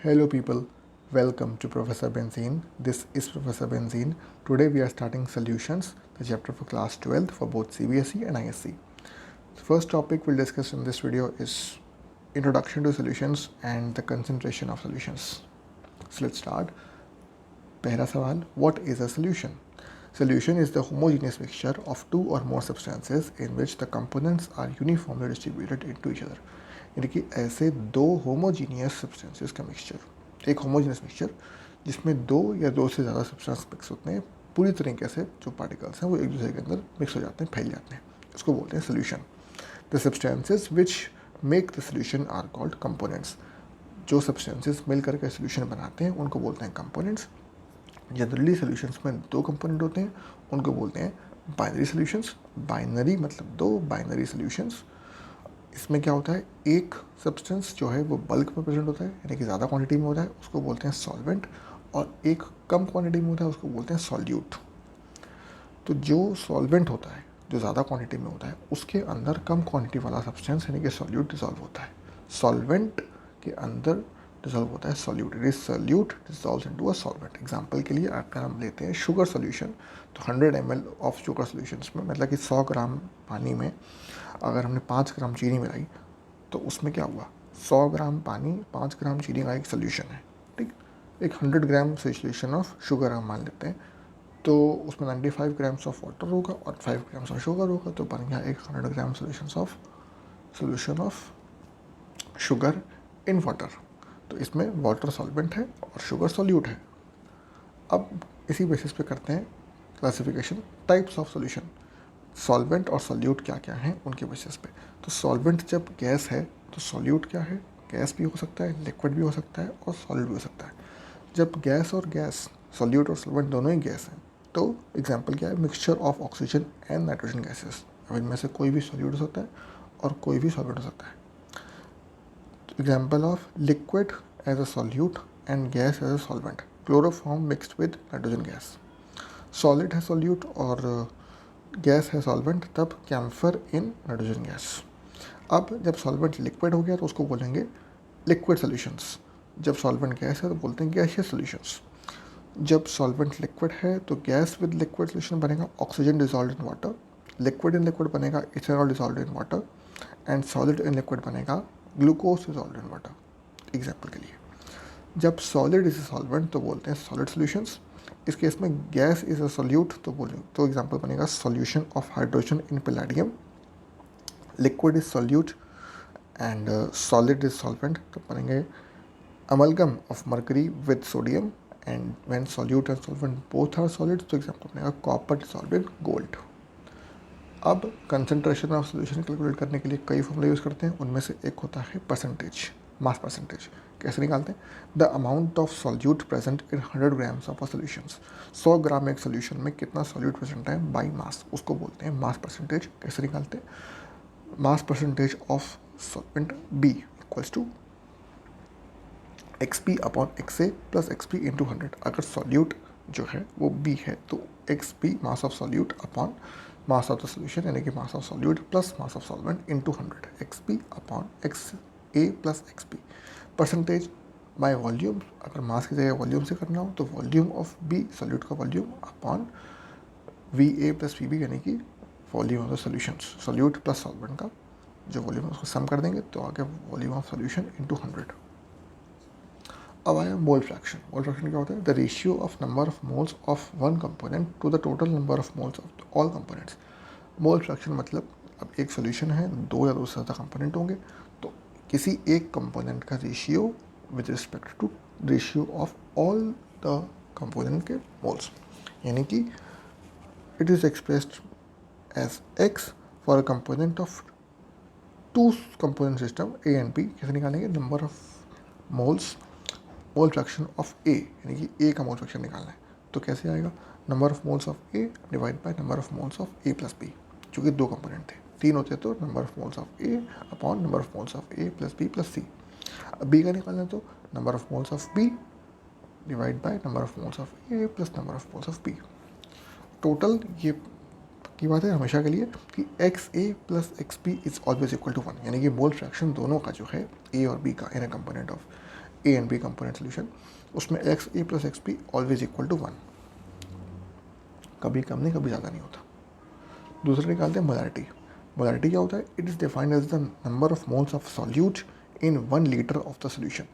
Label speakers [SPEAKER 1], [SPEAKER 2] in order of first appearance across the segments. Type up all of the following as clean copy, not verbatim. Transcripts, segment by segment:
[SPEAKER 1] Hello people, welcome to Professor Benzene. This is Professor Benzene. Today we are starting solutions, the chapter for class 12 for both CBSE and ISC. The first topic we'll discuss in this video is introduction to solutions and the concentration of solutions. So let's start. Pehla sawal, what is a solution? Solution is the homogeneous mixture of two or more substances in which the components are uniformly distributed into each other. यानी कि ऐसे दो homogeneous substances का mixture, एक homogeneous mixture जिसमें दो या दो से ज़्यादा सब्सटेंस मिक्स होते हैं, पूरी तरीके से जो पार्टिकल्स हैं वो एक दूसरे के अंदर मिक्स हो जाते हैं, फैल जाते हैं, इसको बोलते हैं solution. The substances which make the solution are called components. जो सब्सटेंसेस मिलकर के सोल्यूशन बनाते हैं उनको बोलते हैं कंपोनेंट्स. जनरली सोल्यूशंस में दो कंपोनेंट होते हैं, उनको बोलते हैं बाइनरी सोल्यूशंस. बाइनरी मतलब दो बाइनरी सोल्यूशंस. इसमें क्या होता है, एक सब्सटेंस जो है वो बल्क में प्रेजेंट होता है, यानी कि ज़्यादा क्वांटिटी में होता है, उसको बोलते हैं सॉल्वेंट, और एक कम क्वांटिटी में होता है, उसको बोलते हैं सॉल्यूट. तो जो सॉल्वेंट होता है, जो ज़्यादा क्वांटिटी में होता है, उसके अंदर कम क्वांटिटी वाला सब्सटेंस यानी कि सॉल्यूट डिजॉल्व होता है. सॉल्वेंट के अंदर डिजॉल्व होता है solute. It is solute dissolve into a solvent. Example के लिए अगर हम लेते हैं शुगर सॉल्यूशन, तो 100 ml ऑफ शुगर सॉल्यूशंस में, मतलब कि 100 ग्राम पानी में अगर हमने 5 ग्राम चीनी मिलाई तो उसमें क्या हुआ, 100 ग्राम पानी 5 ग्राम चीनी का एक सोल्यूशन है. ठीक, एक 100 ग्राम सोल्यूशन ऑफ शुगर हम मान लेते हैं, तो उसमें 95 ग्राम्स ऑफ वाटर होगा और 5 ग्राम्स ऑफ शुगर होगा, तो बन गया एक 100 gram solution of sugar in water. तो इसमें वाटर सॉल्वेंट है और शुगर सॉल्यूट है. अब इसी बेसिस पे करते हैं classification types of solution. Solvent और सॉल्यूट क्या क्या हैं उनके बेसिस पे. तो सॉल्वेंट जब गैस है तो सॉल्यूट क्या है, गैस भी हो सकता है, लिक्विड भी हो सकता है और सॉलिड भी हो सकता है. जब गैस और गैस, सॉल्यूट और सॉल्वेंट दोनों ही गैस हैं, तो एग्जांपल क्या है, mixture of oxygen and nitrogen gases. अब इनमें से कोई भी सॉल्यूट हो सकता है और कोई भी सॉल्वेंट हो सकता है. Example of liquid as a solute and gas as a solvent. Chloroform mixed with nitrogen gas. Solid है solute और गैस है solvent, तब कैम्फर इन नाइट्रोजन गैस. अब जब solvent liquid हो गया तो उसको बोलेंगे liquid solutions. जब solvent गैस है तो बोलते हैं gaseous solutions. जब solvent liquid है तो गैस with liquid solution बनेगा oxygen dissolved in water, liquid in liquid बनेगा ethanol dissolved in water, and solid in liquid बनेगा glucose dissolved in water. Example के लिए जब सॉलिड इज ए सॉल्वेंट तो बोलते हैं सॉलिड सॉल्यूशंस. इस केस में गैस इज अ सॉल्यूट तो बोलें तो एग्जाम्पल बनेगा solution of hydrogen in palladium. Liquid is solute and solid is solvent तो बनेंगे amalgam of mercury with sodium. And when solute and solvent both are solid तो example बनेगा copper dissolved in gold. अब concentration of solution calculate करने के लिए कई फॉर्मूले यूज़ करते हैं. उनमें से एक होता है परसेंटेज, मास परसेंटेज. कैसे निकालते हैं, the amount of solute present in 100 grams of a solutions. 100 gram एक सोल्यूशन में कितना सॉल्यूट प्रेजेंट है बाई मास, उसको बोलते हैं मास परसेंटेज. कैसे निकालते हैं, mass percentage of solvent B equals to X P upon X A plus X P into 100. अगर सॉल्यूट जो है वो बी है तो X P mass of solute upon mass of the solution, यानी कि mass of solute plus mass of solvent into 100, X P upon X A plus X P. Percentage by volume, अगर mass की जगह volume से करना हो तो volume of B, solute का volume, upon V A plus V B, यानी कि volume of the solution. Solute plus solvent का जो वॉल्यूम है उसको सम कर देंगे तो आगे वॉल्यूम ऑफ सोल्यूशन इंटू 100. अब आया मोल फ्रैक्शन. मोल फ्रैक्शन क्या होता है, the ratio of number of moles of one component to the total number of moles of all components. Mole fraction मतलब अब एक सोल्यूशन है, दो या दो से ज़्यादा कंपोनेंट होंगे, तो किसी एक कंपोनेंट का ratio with respect to ratio of all the component के मोल्स. यानी कि it is expressed as X for a component of two component system A and B. कैसे निकालेंगे, number of moles, mole fraction of A, यानी कि ए का mole fraction निकालना है. तो कैसे आएगा, number of moles of A divide by number of moles of A plus B. चूँकि दो कंपोनेंट थे, तीन होते तो number of moles of A upon number of moles of A plus B plus C. अब बी का निकालना है तो number of moles of B divide by number of moles of A plus number of moles of B. Total ये की बात है हमेशा के लिए कि X A plus X B is always equal to 1, यानी कि मोल फ्रैक्शन दोनों का जो है ए और बी का in a component of A and B component solution, उसमें X A plus X B always equal to 1, कभी कम नहीं कभी ज़्यादा नहीं होता। दूसरा निकालते हैं मोलैरिटी। मोलैरिटी क्या होता है? It is defined as the number of moles of solute in 1 litre of the solution.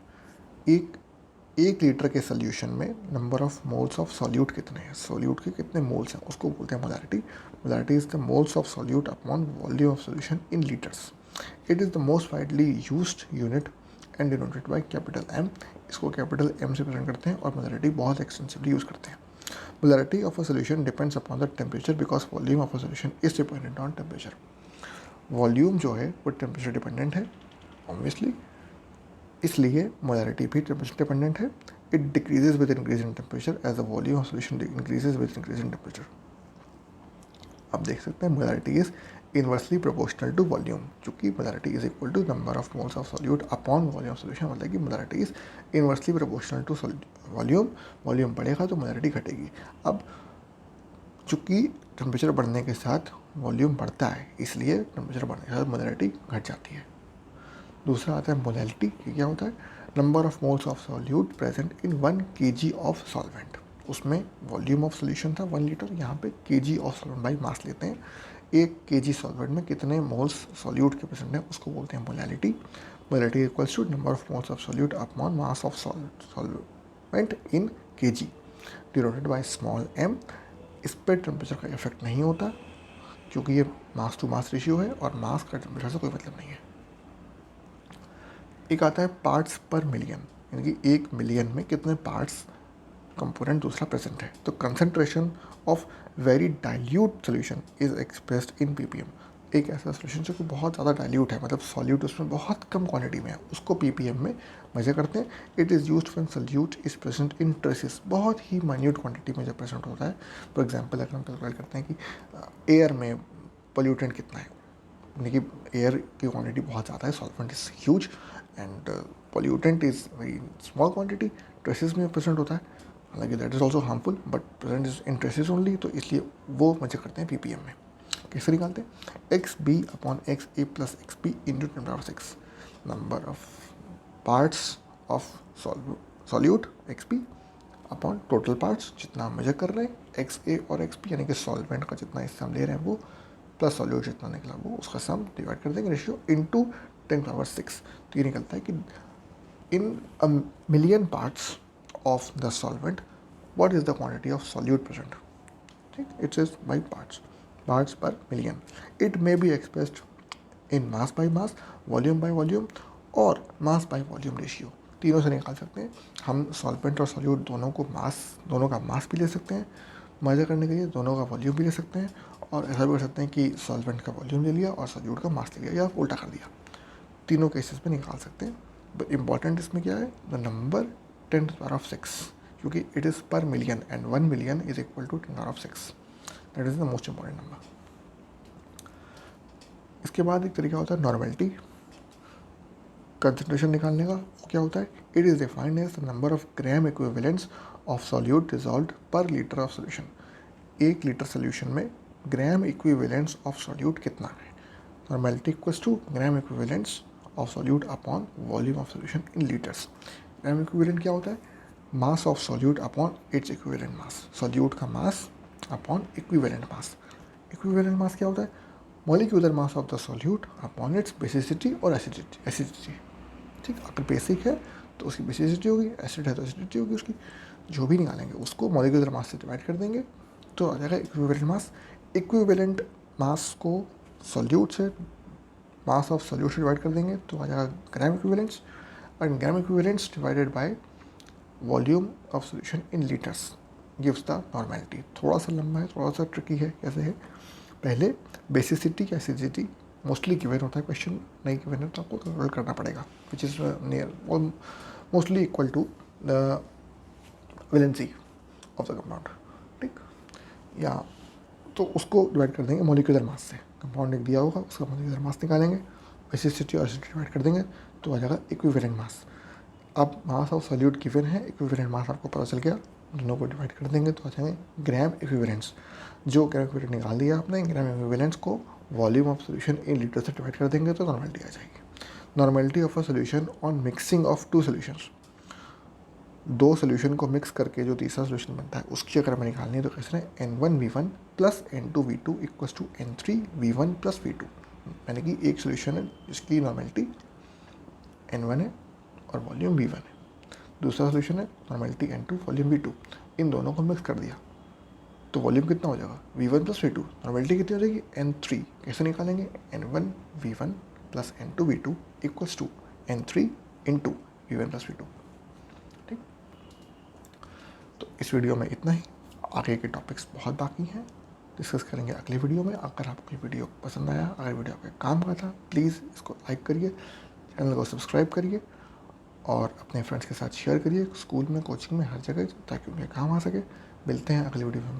[SPEAKER 1] एक लीटर के सोल्यूशन में number of moles of solute कितने हैं, सॉल्यूट के कितने मोल्स हैं, उसको बोलते हैं molarity. Molarity is the moles of solute upon volume of solution in litres. It is the most widely used unit and denoted by capital M. इसको capital M से प्रेजेंट करते हैं और मोलैरिटी बहुत एक्सटेंसिवली यूज़ करते हैं। Molarity of a solution depends upon the temperature because volume of a solution is dependent on temperature. Volume जो है वो टेम्परेचर डिपेंडेंट है ऑब्वियसली, इसलिए मोलैरिटी भी टेम्परेचर डिपेंडेंट है। It decreases with increase in temperature as the volume of solution increases with increase in temperature. अब देख सकते हैं molarity is inversely proportional to volume, चूंकि molarity is equal to number of moles of solute upon volume of solution, मतलब कि molarity is inversely proportional to volume. Volume बढ़ेगा तो molarity घटेगी। अब चूंकि टेम्परेचर बढ़ने के साथ वॉल्यूम बढ़ता है, इसलिए टेम्परेचर बढ़ने के साथ मोलैरिटी घट जाती है। दूसरा आता है मोलैलिटी। ये क्या होता है? Number of moles of solute present in 1 kg of solvent. उसमें वॉल्यूम ऑफ सोल्यूशन था 1 लीटर, यहाँ पे kg of solvent by mass लेते हैं। 1 kg सॉल्वेंट में कितने मोल्स सॉल्यूट के प्रेजेंट हैं उसको बोलते हैं molality. Molality equals to number of moles of solute upon mass of solvent in kg denoted by small m। इस पर टेम्परेचर का इफेक्ट नहीं होता क्योंकि ये मास टू मास रेशियो है और मास का टेम्परेचर से कोई मतलब नहीं है। एक आता है पार्ट्स पर मिलियन, यानी कि 1 मिलियन में कितने पार्ट्स कंपोनेंट दूसरा प्रेजेंट है। तो concentration of very dilute solution is expressed in ppm। एक ऐसा सोल्यूशन जो कि बहुत ज़्यादा डाइल्यूट है, मतलब सॉल्यूट उसमें बहुत कम क्वांटिटी में है, उसको ppm में मेजर करते हैं। It is used when solute is present in traces, बहुत ही माइन्यूट क्वांटिटी में जब प्रेजेंट होता है। फॉर एग्जाम्पल अगर हम कैलकुलेट करते हैं कि एयर में पोल्यूटेंट कितना है, यानी कि एयर की क्वांटिटी बहुत ज़्यादा है, solvent is huge and pollutant is very small quantity, traces में प्रेजेंट होता है, हालांकि that is also harmful but present is in traces only, तो इसलिए वो मेजर करते हैं ppm में। कैसे निकालते हैं? X B upon X A plus X B into 10⁻6 number of parts of solute X B upon total parts जितना हम मेजर कर रहे हैं एक्स ए और एक्स बी, यानी कि सॉल्वेंट का जितना हिस्सा हम ले रहे हैं वो प्लस सॉल्यूट जितना निकला वो, उसका सम डिवाइड कर देंगे रेशियो इंटू 10⁻6। तो ये निकलता है कि in a million parts of the solvent what is the quantity of solute present. ठीक, it's is by parts per million. It may be expressed in mass by mass, volume by volume और mass by volume ratio, तीनों से निकाल सकते हैं हम। Solvent और solute दोनों का मास भी ले सकते हैं मेजर करने के लिए, दोनों का वॉल्यूम भी ले सकते हैं, और ऐसा भी कर सकते हैं कि सॉल्वेंट का वॉल्यूम ले लिया और सॉल्यूट का मास ले लिया या उल्टा कर दिया। तीनों केसेस में निकाल सकते हैं। बट इम्पॉर्टेंट इसमें क्या है? द नंबर 10⁻6, क्योंकि it is per million and 1 million is equal to 10⁻6। That is the most important number. इसके बाद एक तरीका होता है नॉर्मेलिटी कंसंट्रेशन निकालने का। वो क्या होता है? It is defined as the number of gram equivalents of solute dissolved per litre of solution. 1 litre solution में ग्राम इक्विवेलेंट्स ऑफ सॉल्यूट कितना है? Normality equals to gram equivalents of solute upon volume of solution in litres. Gram equivalent क्या होता है? Mass of solute upon its equivalent mass, solute का mass upon equivalent mass. Equivalent mass क्या होता है? Molecular mass of the solute upon it's basicity और acidity. ठीक, अगर बेसिक है तो उसकी बेसिसिटी होगी, एसिड है तो एसिडिटी होगी उसकी, जो भी निकालेंगे उसको मॉलिक्यूलर मास से डिवाइड कर देंगे तो आ जाएगा इक्विवेलेंट मास। इक्विवेलेंट मास को सॉल्यूट से मास ऑफ सॉल्यूट से डिवाइड कर देंगे तो आ जाएगा gram equivalents, and gram equivalents divided by volume of solution in litres gives the normality. थोड़ा सा लंबा है, थोड़ा सा ट्रिकी है। कैसे है? पहले बेसिसिटी या एसिडिटी मोस्टली गिवन होता है, क्वेश्चन नहीं गिवन है तो आपको कैलकुलेट करना पड़ेगा, which is near mostly equal to the valency of the compound. ठीक, या तो उसको डिवाइड कर देंगे मॉलिक्यूलर मास से। कंपाउंड एक दिया होगा उसका मॉलिक्यूलर मास निकालेंगे, बेसिसिटी और एसिडिटी डिवाइड कर देंगे तो आ जाएगा इक्विवेलेंट मास। अब मास ऑफ सॉल्यूट गिवन है, इक्विवेलेंट मास आपको पता चल गया, दोनों को डिवाइड कर देंगे तो आ जाएंगे ग्राम इक्विवेलेंट्स। जो ग्राम इक्विवेलेंट निकाल दिया आपने, ग्राम इक्विवेलेंट्स को volume of solution in litre से डिवाइड कर देंगे तो नॉर्मेलिटी आ जाएगी। Normality of a solution on mixing of 2 solutions. दो सोल्यूशन को मिक्स करके जो तीसरा सोल्यूशन बनता है उसकी अगर हमें निकालनी है तो कैसे n1v1 plus n2v2 equals to n3v1 plus v2, यानी कि एक सोल्यूशन है जिसकी नॉर्मेलिटी n1 है और वॉल्यूम v1 है, दूसरा सोल्यूशन है नॉर्मेलिटी n2 वॉल्यूम v2, इन दोनों को मिक्स कर दिया तो वॉल्यूम कितना हो जाएगा v1 प्लस v2, नॉर्मेलिटी कितनी हो जाएगी n3, कैसे निकालेंगे n1v1 plus n2v2 equals to n3 into v1 plus v2। ठीक, तो इस वीडियो में इतना ही, आगे के टॉपिक्स बहुत बाकी हैं, डिस्कस करेंगे अगली वीडियो में। अगर आपको वीडियो पसंद आया, अगर वीडियो आपके काम का था, प्लीज़ इसको लाइक करिए, चैनल को सब्सक्राइब करिए और अपने फ्रेंड्स के साथ शेयर करिए, स्कूल में, कोचिंग में, हर जगह, ताकि उनके काम आ सके। मिलते हैं अगली वीडियो में।